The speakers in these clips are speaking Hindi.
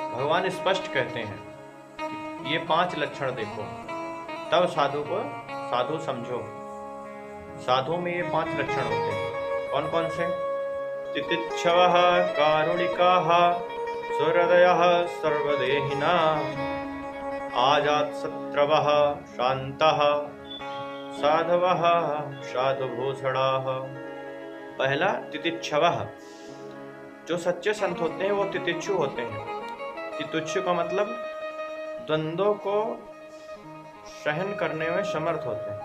भगवान स्पष्ट कहते हैं कि ये 5 लक्षण देखो, तब साधु को साधु समझो। साधु में ये 5 लक्षण होते हैं। कौन कौन से? तितिक्षवः कारुणिकाः सुहृदयः सर्वदेहिना आजातशत्रवः शान्तः साधवः साधुभूषणाः। पहला तितिक्षवः, जो सच्चे संत होते हैं वो तितिक्षु होते हैं। तितिक्षु का मतलब द्वंद्वों को सहन करने में समर्थ होते हैं।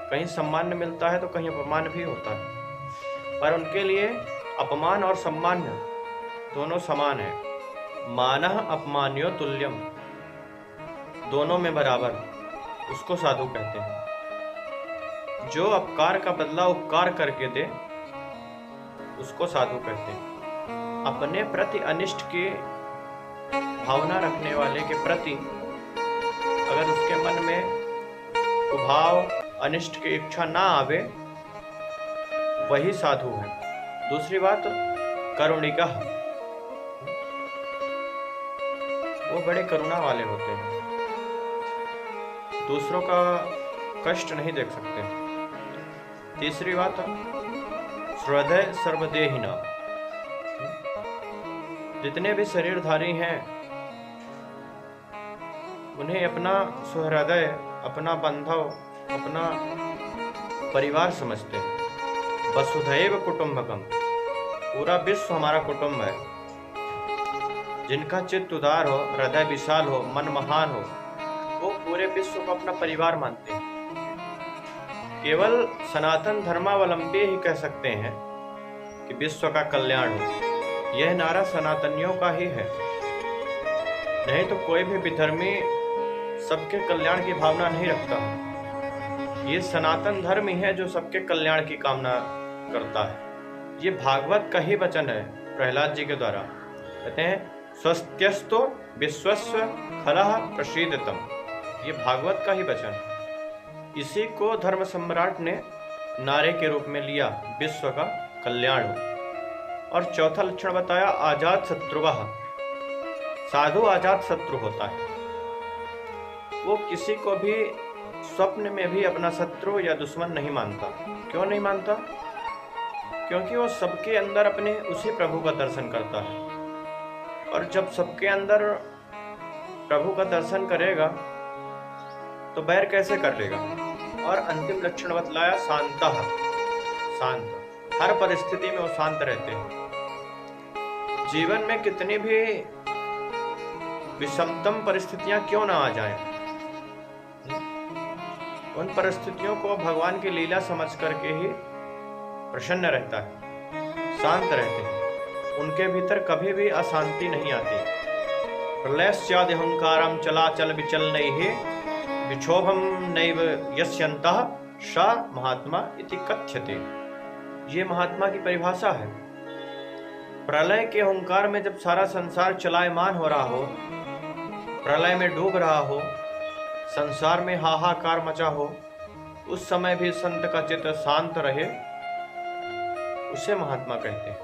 कहीं सम्मान मिलता है तो कहीं अपमान भी होता है, पर उनके लिए अपमान और सम्मान दोनों समान है। मानः अपमान्यो तुल्यम, दोनों में बराबर, उसको साधु कहते हैं। जो अपकार का बदला उपकार करके दे उसको साधु कहते हैं। अपने प्रति अनिष्ट की भावना रखने वाले के प्रति अगर उसके मन में कुभाव, अनिष्ट की इच्छा ना आवे, वही साधु है। दूसरी बात, करुणिका, वो बड़े करुणा वाले होते हैं, दूसरों का कष्ट नहीं देख सकते। तीसरी बात, हृदय सर्वदेहिना, जितने भी शरीरधारी हैं उन्हें अपना सुहृदय, अपना बंधव, अपना परिवार समझते हैं। वसुधैव कुटुंबकम, पूरा विश्व हमारा कुटुंब है। जिनका चित्त उदार हो, हृदय विशाल हो, मन महान हो, वो पूरे विश्व को अपना परिवार मानते हैं। केवल सनातन धर्मावलंबी ही कह सकते हैं कि विश्व का कल्याण हो। यह नारा सनातनियों का ही है, नहीं तो कोई भी विधर्मी सबके कल्याण की भावना नहीं रखता। ये सनातन धर्म ही है जो सबके कल्याण की कामना करता है। ये भागवत का ही वचन है, प्रहलाद जी के द्वारा। कहते हैं स्वस्त्यस्तो विश्वस्व खलः प्रसीदतम, ये भागवत का ही वचन है। इसी को धर्म सम्राट ने नारे के रूप में लिया, विश्व का कल्याण हो। और चौथा लक्षण बताया आजात शत्रुवः, साधु आजात शत्रु होता है। वो किसी को भी स्वप्न में भी अपना शत्रु या दुश्मन नहीं मानता। क्यों नहीं मानता? क्योंकि वो सबके अंदर अपने उसी प्रभु का दर्शन करता है। और जब सबके अंदर प्रभु का दर्शन करेगा तो बैर कैसे कर लेगा? और अंतिम लक्षण बतलाया शांतः, शांत, हर परिस्थिति में वो शांत रहते हैं। जीवन में कितनी भी विषमतम परिस्थितियां क्यों ना आ जाएं, उन परिस्थितियों को भगवान की लीला समझ करके ही प्रसन्न रहता है, शांत रहते हैं। उनके भीतर कभी भी अशांति नहीं आती। प्रलयस्यादि अहंकारम चलाचल विचल नैहि विक्षोभम नैव यस्यन्तः स महात्मा इति कथ्यते। ये महात्मा की परिभाषा है। प्रलय के अहंकार में जब सारा संसार चलायमान हो रहा हो, प्रलय में डूब रहा हो, संसार में हाहाकार मचा हो, उस समय भी संत का चित्त शांत रहे, उसे महात्मा कहते हैं।